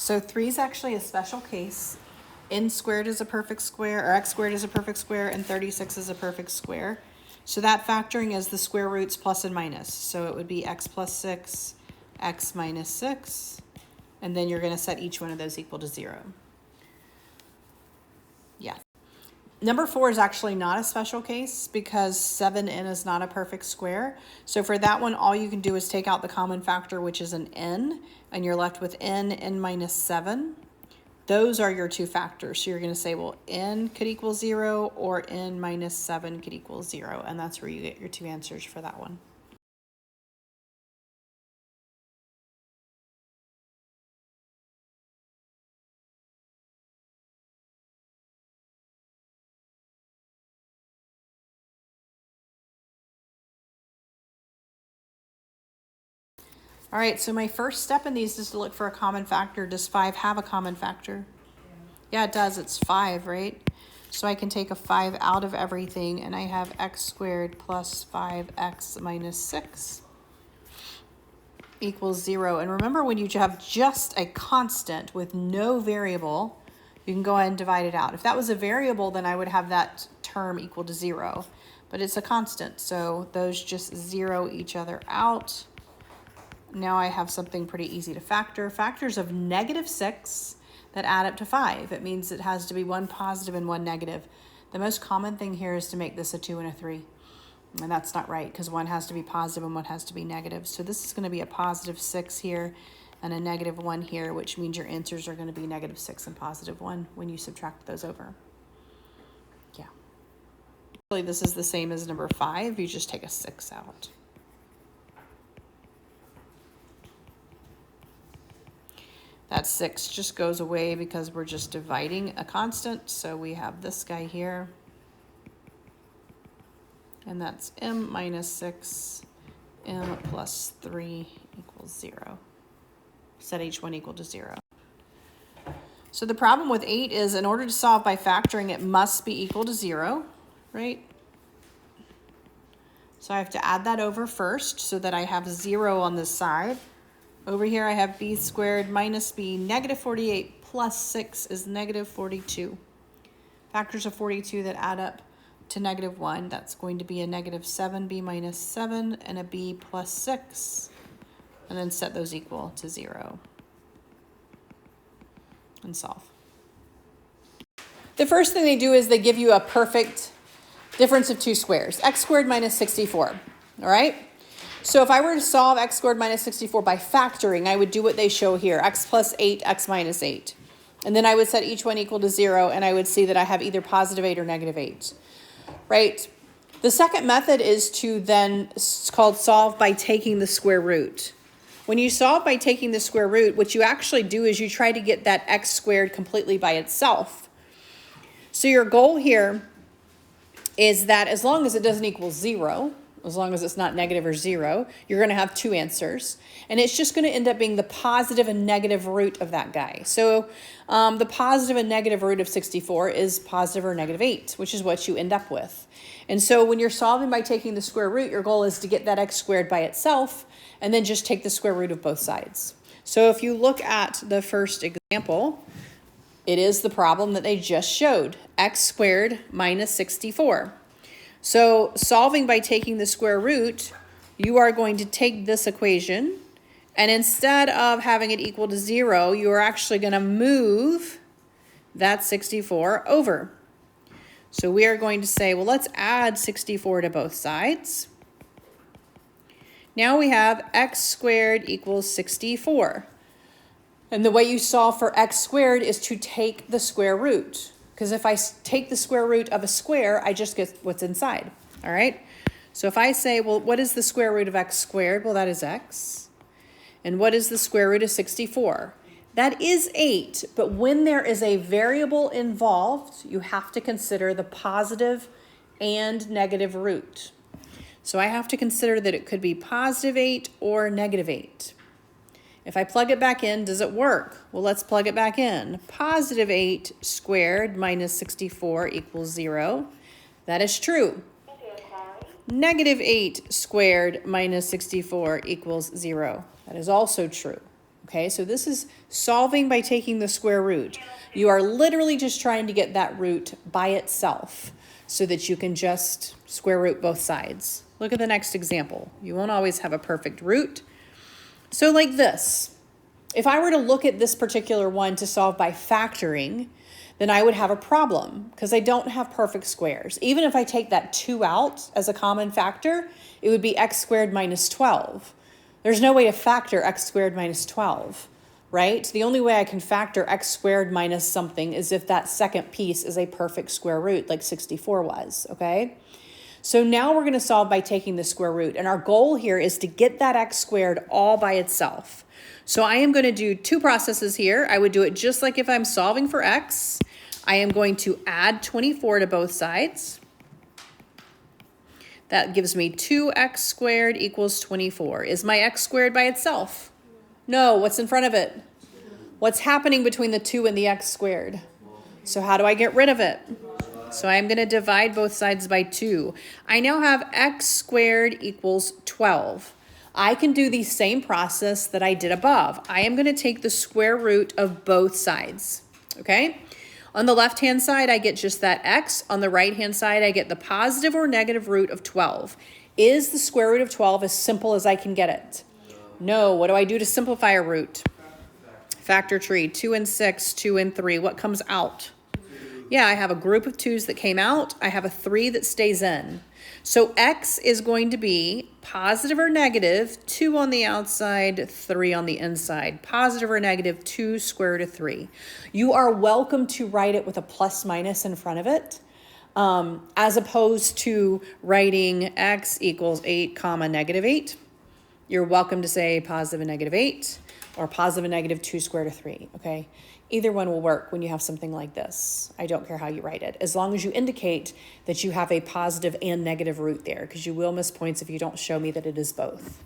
So 3 is actually a special case. N squared is a perfect square, or x squared is a perfect square, and 36 is a perfect square. So that factoring is the square roots plus and minus. So it would be x plus 6, x minus 6, and then you're going to set each one of those equal to 0. Yeah. Number 4 is actually not a special case because 7n is not a perfect square. So for that one, all you can do is take out the common factor, which is an n, and you're left with n minus 7. Those are your two factors. So you're going to say, well, n could equal 0 or n minus 7 could equal 0. And that's where you get your two answers for that one. All right, so my first step in these is to look for a common factor. Does 5 have a common factor? Yeah, it does. It's 5, right? So I can take a 5 out of everything, and I have x squared plus 5x minus 6 equals 0. And remember, when you have just a constant with no variable, you can go ahead and divide it out. If that was a variable, then I would have that term equal to 0. But it's a constant, so those just 0 each other out. Now I have something pretty easy to factor. Factors of -6 that add up to 5. It means it has to be one positive and one negative. The most common thing here is to make this a 2 and a 3. And that's not right because one has to be positive and one has to be negative. So this is going to be a positive 6 here and a negative 1 here, which means your answers are going to be -6 and +1 when you subtract those over. Yeah. Really, this is the same as number 5. You just take a 6 out. That 6 just goes away because we're just dividing a constant. So we have this guy here. And that's m minus 6, m plus 3 equals 0. Set each one equal to 0. So the problem with 8 is in order to solve by factoring, it must be equal to 0, right? So I have to add that over first so that I have 0 on this side. Over here I have b squared minus b, -48 plus 6 is -42. Factors of 42 that add up to -1, that's going to be a -7b minus 7 and a b plus 6. And then set those equal to 0. And solve. The first thing they do is they give you a perfect difference of two squares, x squared minus 64, all right? So if I were to solve x squared minus 64 by factoring, I would do what they show here, x plus 8, x minus 8. And then I would set each one equal to 0, and I would see that I have either +8 or -8, right? The second method is to then, it's called solve by taking the square root. When you solve by taking the square root, what you actually do is you try to get that x squared completely by itself. So your goal here is that as long as it doesn't equal 0, as long as it's not negative or 0, you're going to have two answers. And it's just going to end up being the positive and negative root of that guy. So the positive and negative root of 64 is positive or -8, which is what you end up with. And so when you're solving by taking the square root, your goal is to get that x squared by itself and then just take the square root of both sides. So if you look at the first example, it is the problem that they just showed, x squared minus 64. So solving by taking the square root, you are going to take this equation, and instead of having it equal to 0, you are actually going to move that 64 over. So we are going to say, well, let's add 64 to both sides. Now we have x squared equals 64. And the way you solve for x squared is to take the square root. Because if I take the square root of a square, I just get what's inside, all right? So if I say, well, what is the square root of x squared? Well, that is x. And what is the square root of 64? That is 8, but when there is a variable involved, you have to consider the positive and negative root. So I have to consider that it could be +8 or -8. If I plug it back in, does it work? Well, let's plug it back in. +8 squared minus 64 equals 0. That is true. -8 squared minus 64 equals 0. That is also true. Okay, so this is solving by taking the square root. You are literally just trying to get that root by itself so that you can just square root both sides. Look at the next example. You won't always have a perfect root. So like this, if I were to look at this particular one to solve by factoring, then I would have a problem because I don't have perfect squares. Even if I take that 2 out as a common factor, it would be x squared minus 12. There's no way to factor x squared minus 12, right? The only way I can factor x squared minus something is if that second piece is a perfect square root, like 64 was, okay? So now we're going to solve by taking the square root, and our goal here is to get that x squared all by itself. So I am going to do two processes here. I would do it just like if I'm solving for x. I am going to add 24 to both sides. That gives me 2x squared equals 24. Is my x squared by itself? No. What's in front of it? What's happening between the 2 and the x squared? So how do I get rid of it? So I'm going to divide both sides by 2. I now have x squared equals 12. I can do the same process that I did above. I am going to take the square root of both sides, okay? On the left-hand side, I get just that x. On the right-hand side, I get the positive or negative root of 12. Is the square root of 12 as simple as I can get it? No. What do I do to simplify a root? Factor tree, 2 and 6, 2 and 3. What comes out? Yeah, I have a group of 2's that came out. I have a 3 that stays in. So x is going to be positive or negative, 2 on the outside, 3 on the inside. Positive or negative, 2 square root of 3. You are welcome to write it with a plus minus in front of it, as opposed to writing x equals 8 comma negative 8. You're welcome to say positive and negative 8 or positive and negative 2 square root of 3, okay? Either one will work when you have something like this. I don't care how you write it, as long as you indicate that you have a positive and negative root there, because you will miss points if you don't show me that it is both.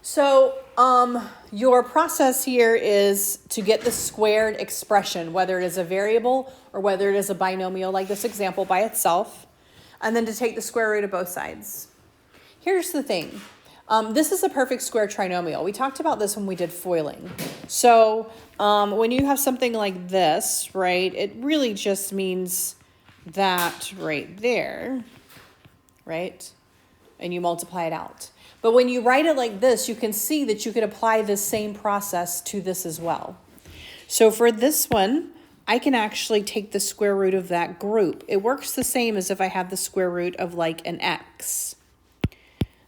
So your process here is to get the squared expression, whether it is a variable or whether it is a binomial like this example by itself, and then to take the square root of both sides. Here's the thing. This is a perfect square trinomial. We talked about this when we did foiling. So when you have something like this, right, it really just means that right there, right? And you multiply it out. But when you write it like this, you can see that you could apply this same process to this as well. So for this one, I can actually take the square root of that group. It works the same as if I have the square root of like an x.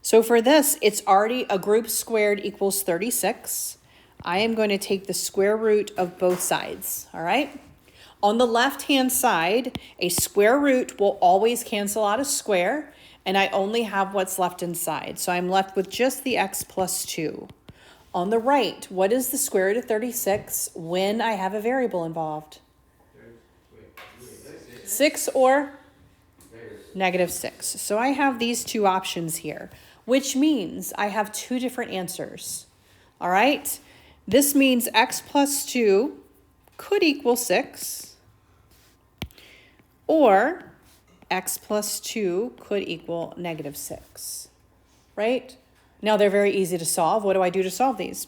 So for this, it's already a group squared equals 36. I am going to take the square root of both sides, all right? On the left-hand side, a square root will always cancel out a square, and I only have what's left inside. So I'm left with just the x plus 2. On the right, what is the square root of 36 when I have a variable involved? 6 or negative 6. So I have these two options here, which means I have two different answers. All right? This means x plus 2 could equal 6, or x plus 2 could equal negative 6, right? Now they're very easy to solve. What do I do to solve these?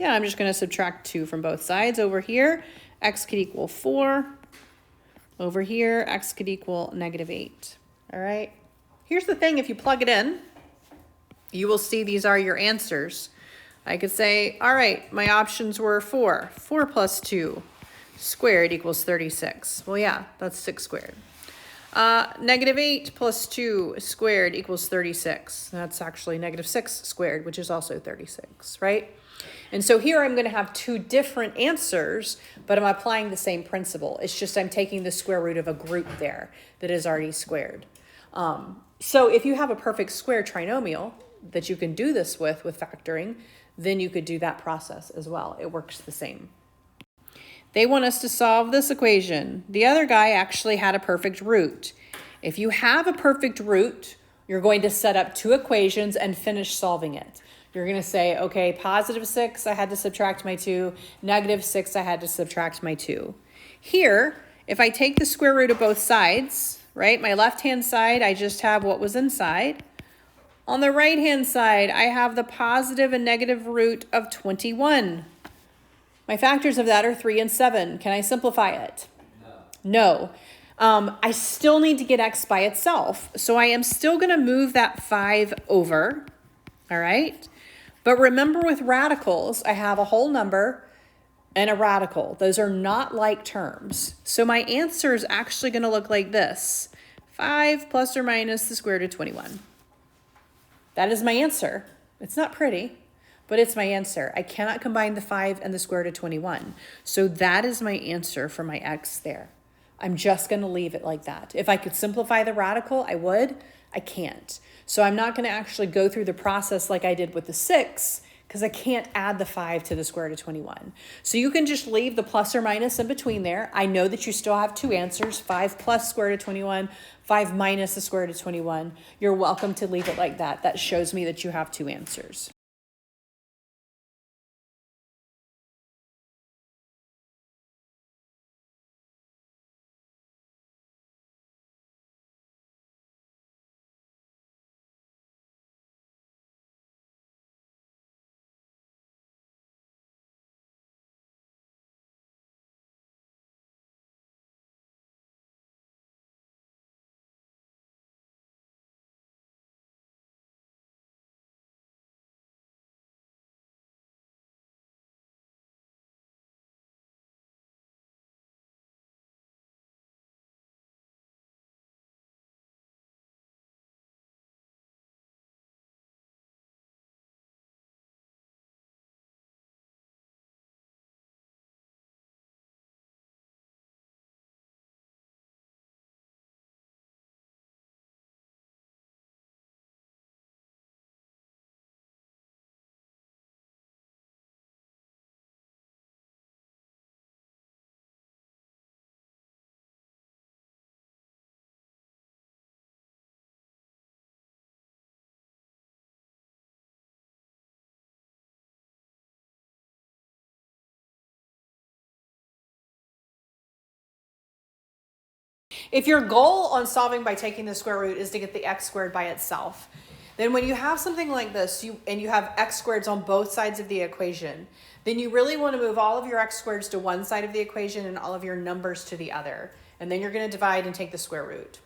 Yeah, I'm just going to subtract 2 from both sides. Over here, x could equal 4. Over here, x could equal negative 8. All right? Here's the thing. If you plug it in, you will see these are your answers. I could say, all right, my options were 4. 4 plus 2. squared equals 36. Well, yeah, that's 6 squared. Negative 8 plus 2 squared equals 36. That's actually negative 6 squared, which is also 36, right? And so here I'm going to have two different answers, but I'm applying the same principle. It's just I'm taking the square root of a group there that is already squared. So if you have a perfect square trinomial that you can do this with factoring, then you could do that process as well. It works the same. They want us to solve this equation. The other guy actually had a perfect root. If you have a perfect root, you're going to set up two equations and finish solving it. You're going to say, okay, positive 6, I had to subtract my 2. Negative 6, I had to subtract my 2. Here, if I take the square root of both sides, right, my left-hand side, I just have what was inside. On the right-hand side, I have the positive and negative root of 21. My factors of that are 3 and 7. Can I simplify it? No. I still need to get x by itself. So I am still going to move that 5 over, all right? But remember with radicals, I have a whole number and a radical. Those are not like terms. So my answer is actually going to look like this. 5 plus or minus the square root of 21. That is my answer. It's not pretty, but it's my answer. I cannot combine the 5 and the square root of 21. So that is my answer for my x there. I'm just going to leave it like that. If I could simplify the radical, I would. I can't. So I'm not going to actually go through the process like I did with the 6 because I can't add the 5 to the square root of 21. So you can just leave the plus or minus in between there. I know that you still have two answers, 5 plus square root of 21, 5 minus the square root of 21. You're welcome to leave it like that. That shows me that you have two answers. If your goal on solving by taking the square root is to get the x squared by itself, then when you have something like this and you have x squareds on both sides of the equation, then you really want to move all of your x squareds to one side of the equation and all of your numbers to the other. And then you're going to divide and take the square root.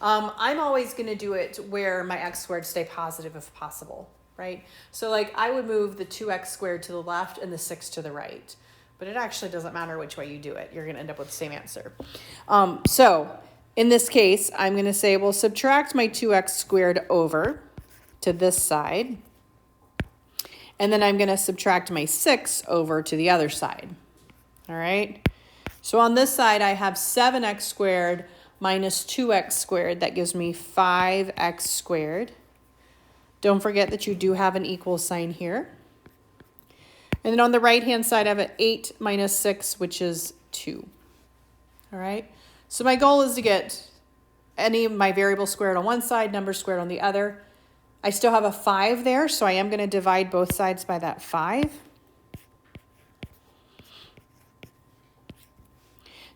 I'm always going to do it where my x squared stay positive if possible, right? So like I would move the 2x squared to the left and the 6 to the right. But it actually doesn't matter which way you do it. You're going to end up with the same answer. So in this case, I'm going to say, well, subtract my 2x squared over to this side. And then I'm going to subtract my 6 over to the other side. All right. So on this side, I have 7x squared minus 2x squared. That gives me 5x squared. Don't forget that you do have an equal sign here. And then on the right-hand side, I have an 8 minus 6, which is 2. All right? So my goal is to get any of my variables squared on one side, numbers squared on the other. I still have a 5 there, so I am going to divide both sides by that 5.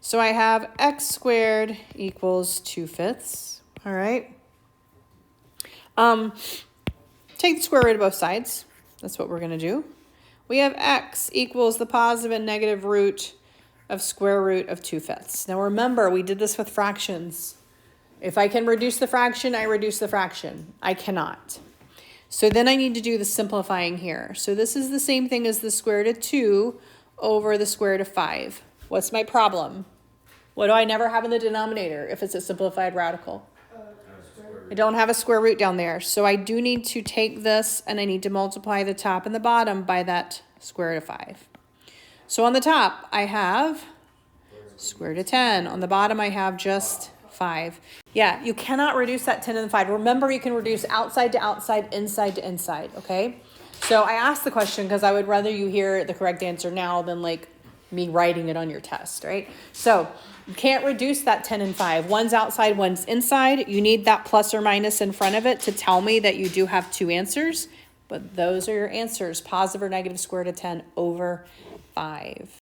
So I have x squared equals 2/5. All right? Take the square root of both sides. That's what we're going to do. We have x equals the positive and negative root of square root of 2/5. Now remember, we did this with fractions. If I can reduce the fraction, I reduce the fraction. I cannot. So then I need to do the simplifying here. So this is the same thing as the square root of 2 over the square root of 5. What's my problem? What do I never have in the denominator if it's a simplified radical? I don't have a square root down there. So I do need to take this and I need to multiply the top and the bottom by that square root of 5. So on the top, I have square root of 10. On the bottom, I have just 5. Yeah, you cannot reduce that 10 and the 5. Remember, you can reduce outside to outside, inside to inside, okay? So I asked the question because I would rather you hear the correct answer now than like me writing it on your test, right? So you can't reduce that 10 and 5. One's outside, one's inside. You need that plus or minus in front of it to tell me that you do have two answers. But those are your answers, positive or negative square root of 10 over 5.